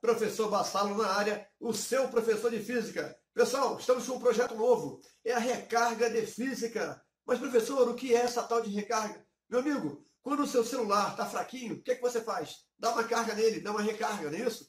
professor Bassalo na área, o seu professor de física. Pessoal, estamos com um projeto novo, é a recarga de física. Mas professor, o que é essa tal de recarga? Meu amigo, quando o seu celular está fraquinho, o que você faz? Dá uma carga nele, dá uma recarga, não é isso?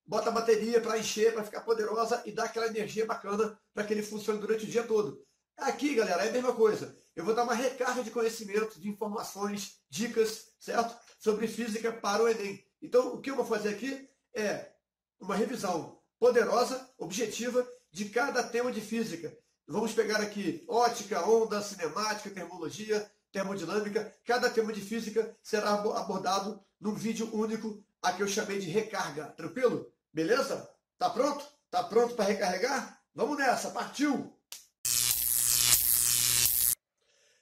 Bota a bateria para encher, para ficar poderosa e dá aquela energia bacana para que ele funcione durante o dia todo. Aqui, galera, é a mesma coisa. Eu vou dar uma recarga de conhecimento, de informações, dicas, certo? Sobre física para o Enem. Então, o que eu vou fazer aqui é uma revisão poderosa, objetiva, de cada tema de física. Vamos pegar aqui ótica, onda, cinemática, termologia, termodinâmica. Cada tema de física será abordado num vídeo único, a que eu chamei de recarga. Tranquilo? Beleza? Tá pronto? Tá pronto para recarregar? Vamos nessa, partiu!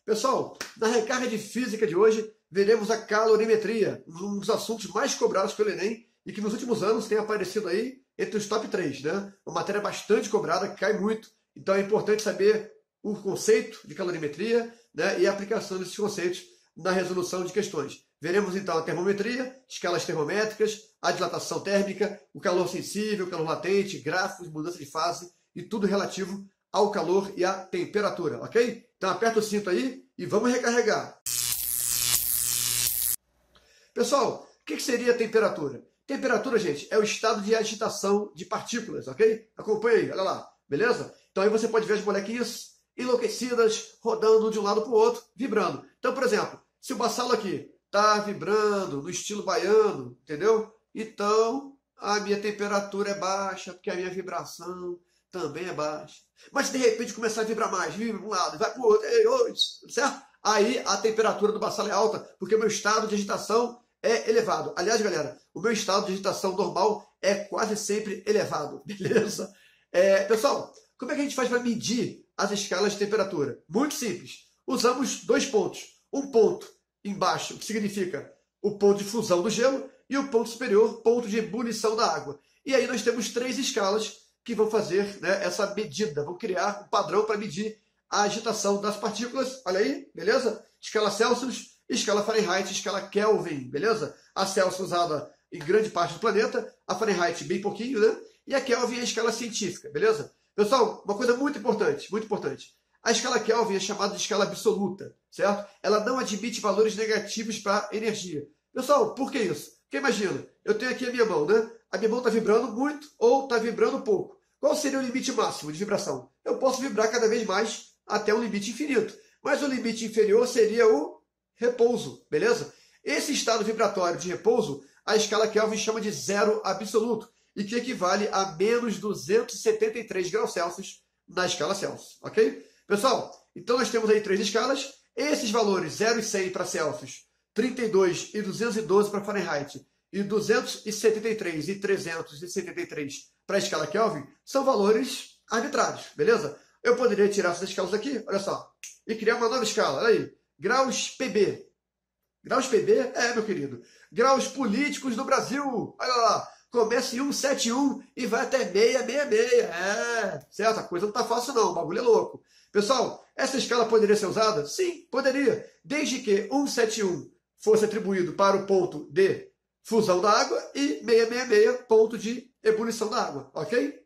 Pessoal, na recarga de física de hoje, veremos a calorimetria, um dos assuntos mais cobrados pelo Enem e que nos últimos anos tem aparecido aí entre os top 3, né? Uma matéria bastante cobrada, que cai muito, então é importante saber o conceito de calorimetria, né, e a aplicação desses conceitos na resolução de questões. Veremos então a termometria, escalas termométricas, a dilatação térmica, o calor sensível, o calor latente, gráficos, mudança de fase e tudo relativo ao calor e à temperatura, ok? Então aperta o cinto aí e vamos recarregar. Pessoal, o que seria a temperatura? Temperatura, gente, é o estado de agitação de partículas, ok? Acompanha aí, olha lá, beleza? Então aí você pode ver as molequinhas enlouquecidas, rodando de um lado para o outro, vibrando. Então, por exemplo, se o Bassalo aqui está vibrando no estilo baiano, entendeu? Então, a minha temperatura é baixa, porque a minha vibração também é baixa. Mas se de repente começar a vibrar mais, vibra para um lado, vai para o outro, certo? Aí a temperatura do Bassalo é alta, porque o meu estado de agitação é elevado. Aliás, galera, o meu estado de agitação normal é quase sempre elevado, beleza? Pessoal, como é que a gente faz para medir as escalas de temperatura? Muito simples. Usamos dois pontos. Um ponto embaixo, que significa o ponto de fusão do gelo, e o ponto superior, ponto de ebulição da água. E aí nós temos três escalas que vão fazer, né, essa medida, vão criar um padrão para medir a agitação das partículas. Olha aí, beleza? Escala Celsius, escala Fahrenheit, escala Kelvin, beleza? A Celsius usada em grande parte do planeta, a Fahrenheit bem pouquinho, né? E a Kelvin é a escala científica, beleza? Pessoal, uma coisa muito importante, muito importante. A escala Kelvin é chamada de escala absoluta, certo? Ela não admite valores negativos para energia. Pessoal, por que isso? Porque imagina, eu tenho aqui a minha mão, né? A minha mão está vibrando muito ou está vibrando pouco. Qual seria o limite máximo de vibração? Eu posso vibrar cada vez mais até um limite infinito. Mas o limite inferior seria o repouso, beleza? Esse estado vibratório de repouso, a escala Kelvin chama de zero absoluto, e que equivale a menos 273 graus Celsius na escala Celsius, ok? Pessoal, então nós temos aí três escalas. Esses valores 0 e 100 para Celsius, 32 e 212 para Fahrenheit, e 273 e 373 para a escala Kelvin, são valores arbitrários, beleza? Eu poderia tirar essas escalas aqui, olha só, e criar uma nova escala, olha aí, graus PB. Graus PB, meu querido, graus políticos do Brasil, olha lá, começa em 171 e vai até 666, certo? A coisa não tá fácil não, o bagulho é louco. Pessoal, essa escala poderia ser usada? Sim, poderia, desde que 171 fosse atribuído para o ponto de fusão da água e 666 ponto de ebulição da água, ok?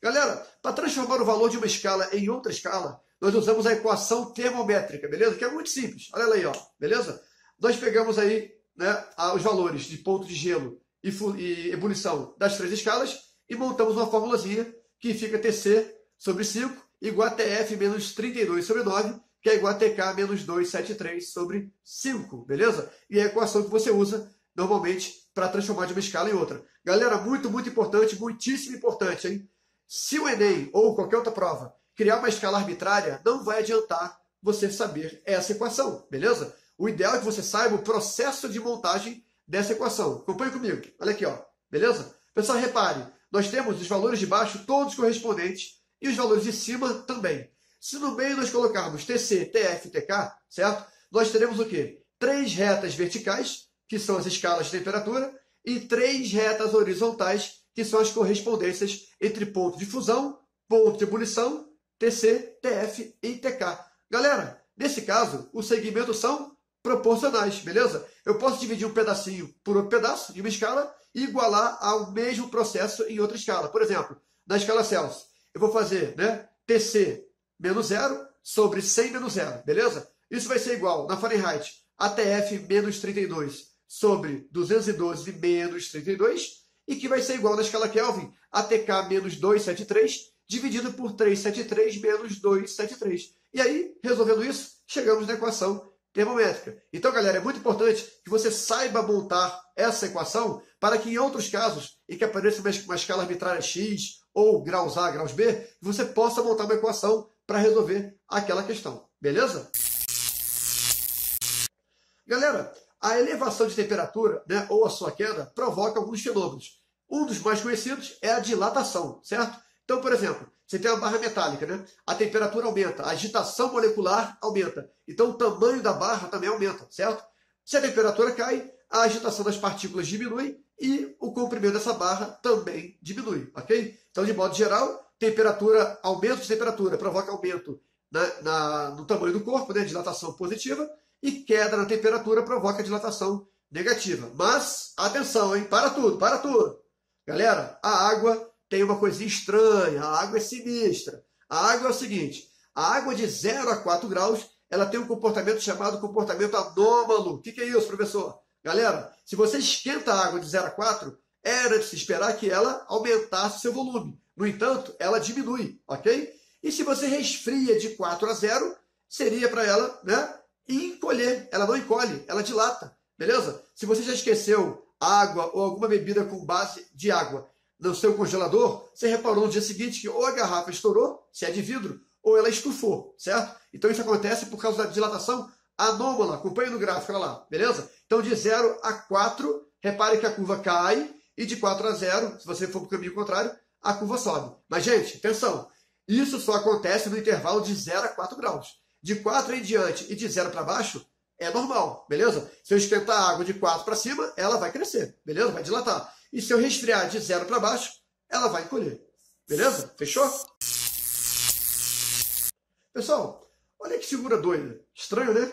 Galera, para transformar o valor de uma escala em outra escala, nós usamos a equação termométrica, beleza? Que é muito simples, olha ela aí, ó, beleza? Nós pegamos aí, né, os valores de ponto de gelo e ebulição das três escalas e montamos uma formulazinha que fica Tc sobre 5 igual a Tf menos 32 sobre 9, que é igual a Tk menos 273 sobre 5, beleza? E é a equação que você usa normalmente para transformar de uma escala em outra. Galera, muito, muito importante, muitíssimo importante, hein? Se o Enem ou qualquer outra prova criar uma escala arbitrária, não vai adiantar você saber essa equação, beleza? O ideal é que você saiba o processo de montagem dessa equação. Acompanhe comigo, olha aqui, ó, beleza? Pessoal, repare, nós temos os valores de baixo todos correspondentes e os valores de cima também. Se no meio nós colocarmos TC, TF e TK, certo? Nós teremos o quê? Três retas verticais, que são as escalas de temperatura, e três retas horizontais, que são as correspondências entre ponto de fusão, ponto de ebulição, TC, TF e TK. Galera, nesse caso, os segmentos são proporcionais, beleza? Eu posso dividir um pedacinho por outro pedaço de uma escala e igualar ao mesmo processo em outra escala. Por exemplo, na escala Celsius, eu vou fazer, né, TC menos 0 sobre 100 menos 0, beleza? Isso vai ser igual, na Fahrenheit, ATF menos 32 sobre 212 menos 32, e que vai ser igual na escala Kelvin, ATK menos 273, dividido por 373 menos 273. E aí, resolvendo isso, chegamos na equação termométrica. Então, galera, é muito importante que você saiba montar essa equação para que em outros casos, em que apareça uma escala arbitrária X ou graus A, graus B, você possa montar uma equação para resolver aquela questão. Beleza? Galera, a elevação de temperatura, né, ou a sua queda, provoca alguns fenômenos. Um dos mais conhecidos é a dilatação, certo? Então, por exemplo, você tem uma barra metálica, né? A temperatura aumenta, a agitação molecular aumenta. Então, o tamanho da barra também aumenta, certo? Se a temperatura cai, a agitação das partículas diminui e o comprimento dessa barra também diminui, ok? Então, de modo geral, aumento de temperatura provoca aumento no tamanho do corpo, né? Dilatação positiva, e queda na temperatura provoca dilatação negativa. Mas, atenção, hein? Para tudo, para tudo. Galera, a água tem uma coisinha estranha, a água é sinistra. A água é o seguinte, a água de 0 a 4 graus, ela tem um comportamento chamado comportamento anômalo. O que é isso, professor? Galera, se você esquenta a água de 0 a 4, era de se esperar que ela aumentasse seu volume. No entanto, ela diminui, ok? E se você resfria de 4 a 0, seria para ela, né, encolher. Ela não encolhe, ela dilata, beleza? Se você já esqueceu água ou alguma bebida com base de água no seu congelador, você reparou no dia seguinte que ou a garrafa estourou, se é de vidro, ou ela estufou, certo? Então isso acontece por causa da dilatação anômala. Acompanhe no gráfico, olha lá, beleza? Então de 0 a 4, repare que a curva cai, e de 4 a 0, se você for para o caminho contrário, a curva sobe. Mas, gente, atenção, isso só acontece no intervalo de 0 a 4 graus. De 4 em diante e de 0 para baixo, é normal, beleza? Se eu esquentar a água de 4 para cima, ela vai crescer, beleza? Vai dilatar. E se eu resfriar de 0 para baixo, ela vai encolher. Beleza? Fechou? Pessoal, olha que figura doida. Estranho, né?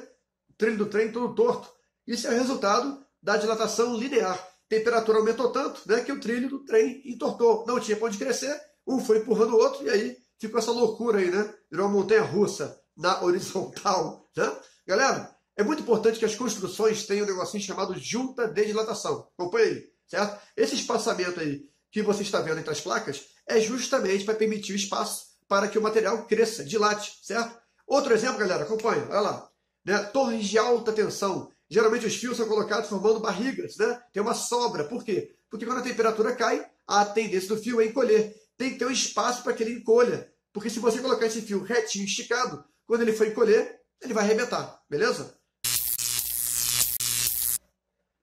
O trilho do trem todo torto. Isso é o resultado da dilatação linear. A temperatura aumentou tanto, né, que o trilho do trem entortou. Não tinha para onde crescer. Um foi empurrando o outro e aí ficou essa loucura aí, né? Virou uma montanha-russa na horizontal, né? Galera, é muito importante que as construções tenham um negocinho chamado junta de dilatação. Acompanha aí, certo? Esse espaçamento aí que você está vendo entre as placas é justamente para permitir o espaço para que o material cresça, dilate, certo? Outro exemplo, galera, acompanha, olha lá. Né? Torres de alta tensão. Geralmente os fios são colocados formando barrigas, né? Tem uma sobra. Por quê? Porque quando a temperatura cai, a tendência do fio é encolher. Tem que ter um espaço para que ele encolha. Porque se você colocar esse fio retinho, esticado, quando ele for encolher, ele vai arrebentar, beleza?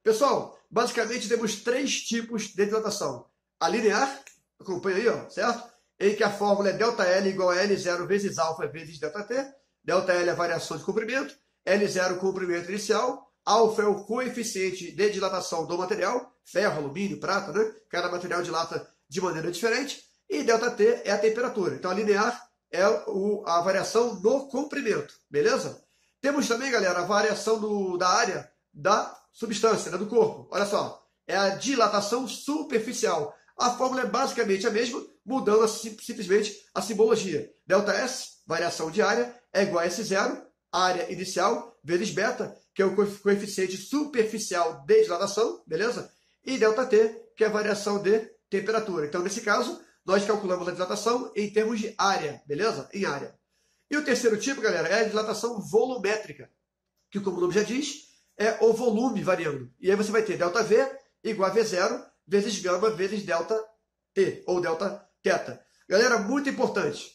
Pessoal, basicamente temos 3 tipos de dilatação. A linear, acompanha aí, ó, certo? Em que a fórmula é ΔL igual a L0 vezes alfa vezes ΔT. ΔL é a variação de comprimento, L0 o comprimento inicial, alfa é o coeficiente de dilatação do material, ferro, alumínio, prata, né? Cada material dilata de maneira diferente. E ΔT é a temperatura. Então a linear é a variação no comprimento, beleza? Temos também, galera, a variação da área da substância, né, do corpo. Olha só, é a dilatação superficial. A fórmula é basicamente a mesma, mudando simplesmente a simbologia. ΔS, variação de área, é igual a S0, área inicial, vezes beta, que é o coeficiente superficial de dilatação, beleza? E ΔT, que é a variação de temperatura. Então, nesse caso, nós calculamos a dilatação em termos de área, beleza? Em área. E o terceiro tipo, galera, é a dilatação volumétrica, que, como o nome já diz, é o volume variando. E aí você vai ter ΔV igual a V0 vezes gama vezes ΔT, ou Δθ. Galera, muito importante.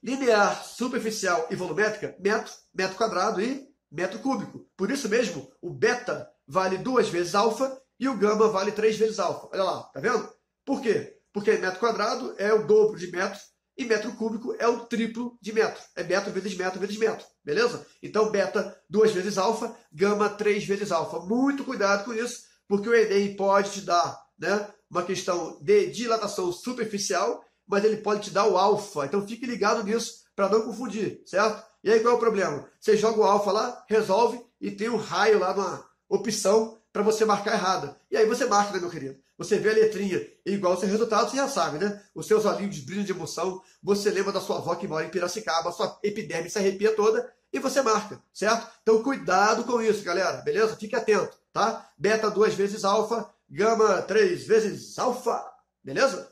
Linear, superficial e volumétrica, metro quadrado e metro cúbico. Por isso mesmo, o beta vale 2 vezes alfa e o gama vale 3 vezes alfa. Olha lá, tá vendo? Por quê? Porque metro quadrado é o dobro de metro e metro cúbico é o triplo de metro. É metro vezes metro vezes metro. Beleza? Então, beta 2 vezes alfa, gama 3 vezes alfa. Muito cuidado com isso, porque o Enem pode te dar, né, uma questão de dilatação superficial, mas ele pode te dar o alfa. Então, fique ligado nisso para não confundir, certo? E aí, qual é o problema? Você joga o alfa lá, resolve e tem um raio lá na opção para você marcar errada. E aí você marca, né, meu querido? Você vê a letrinha igual ao seu resultado, você já sabe, né? Os seus olhinhos brilham de emoção, você lembra da sua avó que mora em Piracicaba, a sua epiderme se arrepia toda e você marca, certo? Então cuidado com isso, galera, beleza? Fique atento, tá? Beta 2 vezes alfa, gama 3 vezes alfa, beleza?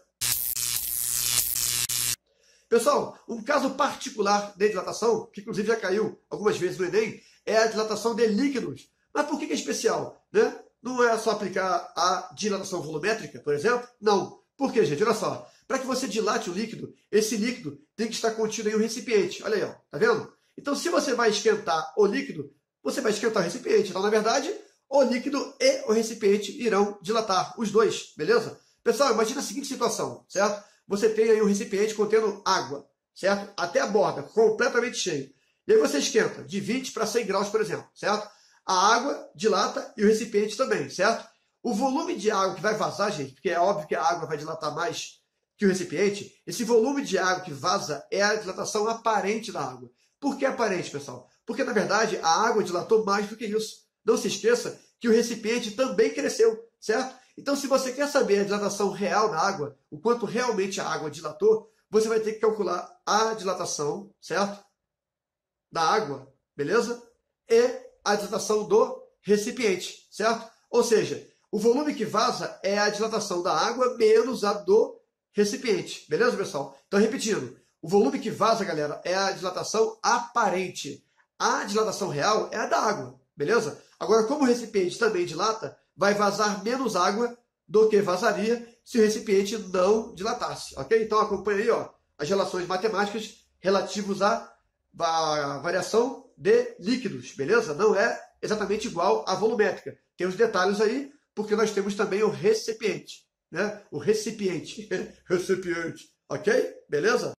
Pessoal, um caso particular de dilatação, que inclusive já caiu algumas vezes no Enem, é a dilatação de líquidos. Mas por que é especial, né? Não é só aplicar a dilatação volumétrica, por exemplo? Não. Por quê, gente? Olha só. Para que você dilate o líquido, esse líquido tem que estar contido em um recipiente. Olha aí, ó. Tá vendo? Então, se você vai esquentar o líquido, você vai esquentar o recipiente. Então, na verdade, o líquido e o recipiente irão dilatar, os dois, beleza? Pessoal, imagina a seguinte situação, certo? Você tem aí um recipiente contendo água, certo? Até a borda, completamente cheio. E aí você esquenta de 20 para 100 graus, por exemplo, certo? A água dilata e o recipiente também, certo? O volume de água que vai vazar, gente, porque é óbvio que a água vai dilatar mais que o recipiente, esse volume de água que vaza é a dilatação aparente da água. Por que aparente, pessoal? Porque, na verdade, a água dilatou mais do que isso. Não se esqueça que o recipiente também cresceu, certo? Então, se você quer saber a dilatação real da água, o quanto realmente a água dilatou, você vai ter que calcular a dilatação, certo? Da água, beleza? E a dilatação do recipiente, certo? Ou seja, o volume que vaza é a dilatação da água menos a do recipiente, beleza, pessoal? Então, repetindo, o volume que vaza, galera, é a dilatação aparente. A dilatação real é a da água, beleza? Agora, como o recipiente também dilata, vai vazar menos água do que vazaria se o recipiente não dilatasse, ok? Então, acompanha aí, ó, as relações matemáticas relativas à variação de líquidos, beleza? Não é exatamente igual à volumétrica. Tem os detalhes aí, porque nós temos também o recipiente, né? O recipiente, recipiente, ok? Beleza?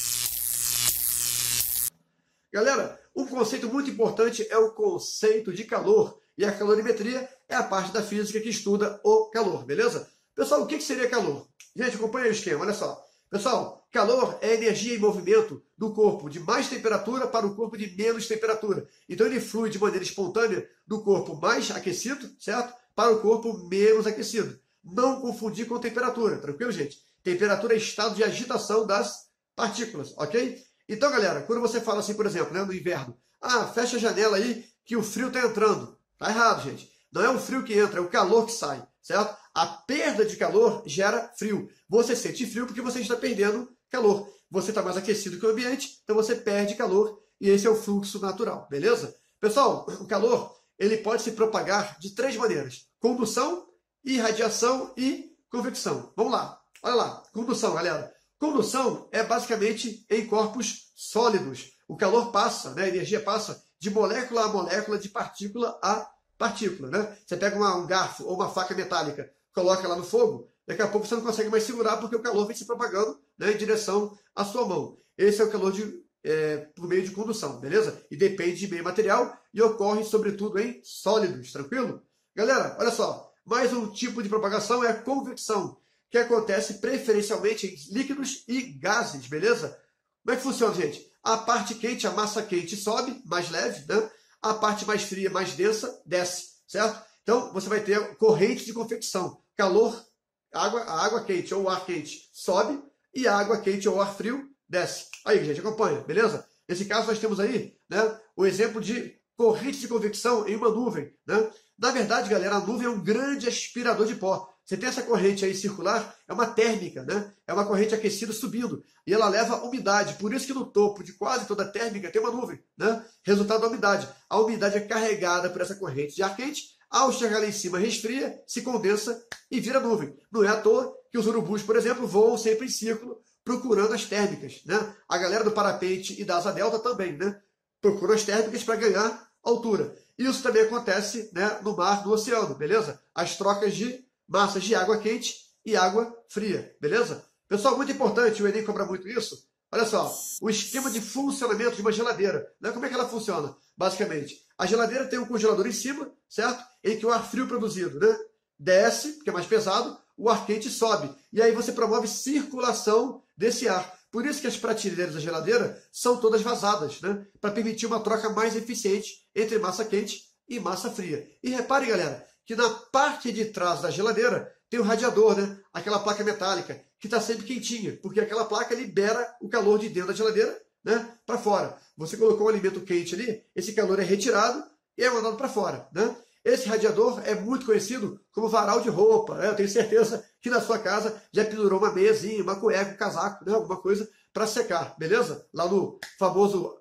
Galera, um conceito muito importante é o conceito de calor, e a calorimetria é a parte da física que estuda o calor, beleza? Pessoal, o que seria calor? Gente, acompanha o esquema, olha só. Pessoal, calor é energia em movimento do corpo de mais temperatura para o corpo de menos temperatura. Então ele flui de maneira espontânea do corpo mais aquecido, certo? Para o corpo menos aquecido. Não confundir com temperatura, tranquilo, gente? Temperatura é estado de agitação das partículas, ok? Então, galera, quando você fala assim, por exemplo, né, no inverno, fecha a janela aí que o frio está entrando. Tá errado, gente. Não é o frio que entra, é o calor que sai, certo? A perda de calor gera frio. Você sente frio porque você está perdendo calor. Você está mais aquecido que o ambiente, então você perde calor e esse é o fluxo natural, beleza? Pessoal, o calor ele pode se propagar de 3 maneiras: condução, irradiação e convecção. Vamos lá, olha lá, condução, galera. Condução é basicamente em corpos sólidos. O calor passa, né? A energia passa de molécula a molécula, de partícula a partícula, né? Você pega um garfo ou uma faca metálica, coloca lá no fogo, daqui a pouco você não consegue mais segurar porque o calor vem se propagando, né, em direção à sua mão. Esse é o calor por meio de condução, beleza? E depende de meio material e ocorre sobretudo em sólidos, tranquilo? Galera, olha só, mais um tipo de propagação é a convecção, que acontece preferencialmente em líquidos e gases, beleza? Como é que funciona, gente? A parte quente, a massa quente sobe, mais leve, né? A parte mais fria, mais densa, desce, certo? Então, você vai ter corrente de convecção. Calor, a água quente ou o ar quente sobe e a água quente ou o ar frio desce. Aí, gente, acompanha, beleza? Nesse caso, nós temos aí, né, o exemplo de corrente de convecção em uma nuvem, né? Na verdade, galera, a nuvem é um grande aspirador de pó. Você tem essa corrente aí circular, é uma térmica, né? É uma corrente aquecida subindo. E ela leva umidade. Por isso que no topo de quase toda a térmica tem uma nuvem, né? Resultado da umidade. A umidade é carregada por essa corrente de ar quente. Ao chegar lá em cima, resfria, se condensa e vira nuvem. Não é à toa que os urubus, por exemplo, voam sempre em círculo procurando as térmicas, né? A galera do parapente e da asa delta também, né? Procuram as térmicas para ganhar altura. Isso também acontece, né, no mar, no oceano, beleza? As trocas de massas de água quente e água fria, beleza? Pessoal, muito importante, o Enem cobra muito isso. Olha só, o esquema de funcionamento de uma geladeira, né? Como é que ela funciona? Basicamente, a geladeira tem um congelador em cima, certo? Em que o ar frio produzido, né, desce, porque é mais pesado, o ar quente sobe. E aí você promove circulação desse ar. Por isso que as prateleiras da geladeira são todas vazadas, né? Para permitir uma troca mais eficiente entre massa quente e massa fria. E repare, galera, que na parte de trás da geladeira tem o radiador, né? Aquela placa metálica, que está sempre quentinha, porque aquela placa libera o calor de dentro da geladeira, né, para fora. Você colocou um alimento quente ali, esse calor é retirado e é mandado para fora, né? Esse radiador é muito conhecido como varal de roupa, né? Eu tenho certeza que na sua casa já pendurou uma meiazinha, uma cueca, um casaco, né? Alguma coisa para secar, beleza? Lá no famoso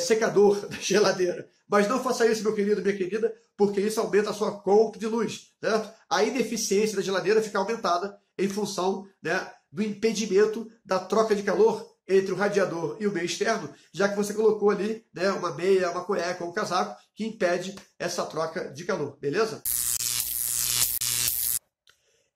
secador da geladeira. Mas não faça isso, meu querido, minha querida, porque isso aumenta a sua conta de luz, certo? A ineficiência da geladeira fica aumentada em função, né, do impedimento da troca de calor entre o radiador e o meio externo, já que você colocou ali, né, uma meia, uma cueca ou um casaco que impede essa troca de calor, beleza?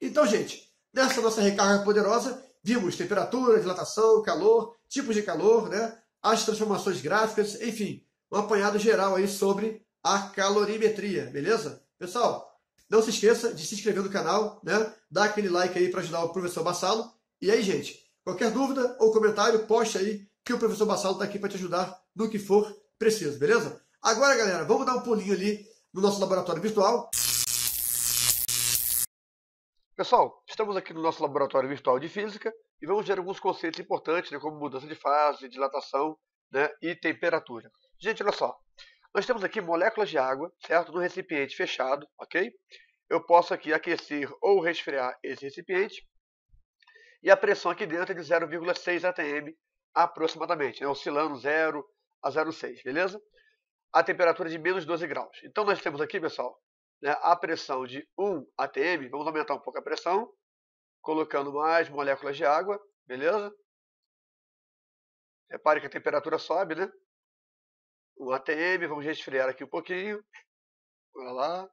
Então, gente, nessa nossa recarga poderosa, vimos temperatura, dilatação, calor, tipos de calor, né, as transformações gráficas, enfim, um apanhado geral aí sobre a calorimetria, beleza? Pessoal, não se esqueça de se inscrever no canal, né, dar aquele like aí para ajudar o professor Bassalo. E aí, gente, qualquer dúvida ou comentário, poste aí que o professor Bassalo está aqui para te ajudar no que for preciso, beleza? Agora, galera, vamos dar um pulinho ali no nosso laboratório virtual. Pessoal, estamos aqui no nosso laboratório virtual de física e vamos ver alguns conceitos importantes, né, como mudança de fase, dilatação, né, e temperatura. Gente, olha só. Nós temos aqui moléculas de água, certo? No recipiente fechado, ok? Eu posso aqui aquecer ou resfriar esse recipiente. E a pressão aqui dentro é de 0,6 atm aproximadamente, né? Oscilando 0 a 0,6, beleza? A temperatura é de menos 12 graus. Então nós temos aqui, pessoal, né, a pressão de 1 atm. Vamos aumentar um pouco a pressão, colocando mais moléculas de água, beleza? Repare que a temperatura sobe, né? 1 atm, vamos resfriar aqui um pouquinho. Olha lá.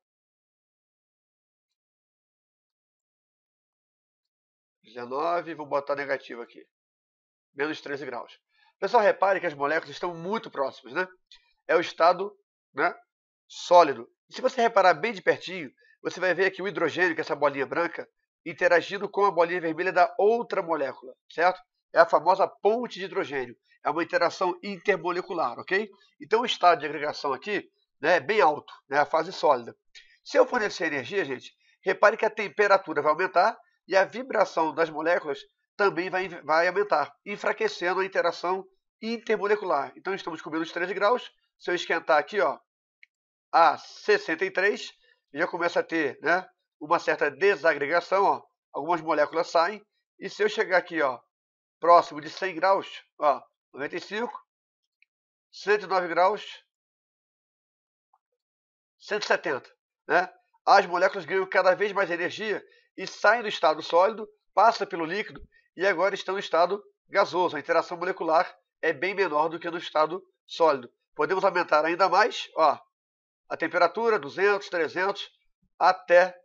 19, vou botar negativo aqui. Menos 13 graus. Pessoal, repare que as moléculas estão muito próximas, né? É o estado, né, sólido. E se você reparar bem de pertinho, você vai ver aqui o hidrogênio, que é essa bolinha branca, interagindo com a bolinha vermelha da outra molécula, certo? É a famosa ponte de hidrogênio. É uma interação intermolecular, ok? Então o estado de agregação aqui, né, é bem alto, né, a fase sólida. Se eu fornecer energia, gente, repare que a temperatura vai aumentar e a vibração das moléculas também vai aumentar, enfraquecendo a interação intermolecular. Então estamos com menos 13 graus. Se eu esquentar aqui, ó, a 63, já começa a ter, né, uma certa desagregação, ó, algumas moléculas saem. E se eu chegar aqui, ó, próximo de 100 graus, ó, 95, 109 graus, 170, né? As moléculas ganham cada vez mais energia e saem do estado sólido, passam pelo líquido e agora estão no estado gasoso. A interação molecular é bem menor do que no estado sólido. Podemos aumentar ainda mais, ó, a temperatura, 200, 300, até,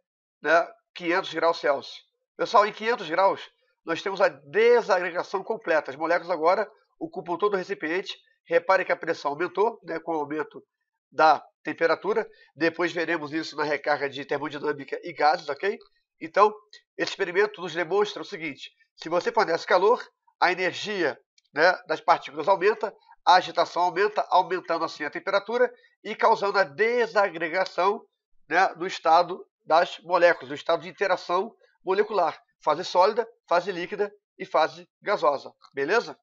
né, 500 graus Celsius. Pessoal, em 500 graus, nós temos a desagregação completa. As moléculas agora ocupam todo o recipiente. Repare que a pressão aumentou, né, com o aumento da temperatura. Depois veremos isso na recarga de termodinâmica e gases, ok? Então, esse experimento nos demonstra o seguinte: se você fornece calor, a energia, né, das partículas aumenta, a agitação aumenta, aumentando assim a temperatura e causando a desagregação, né, do estado das moléculas, do estado de interação molecular. Fase sólida, fase líquida e fase gasosa. Beleza?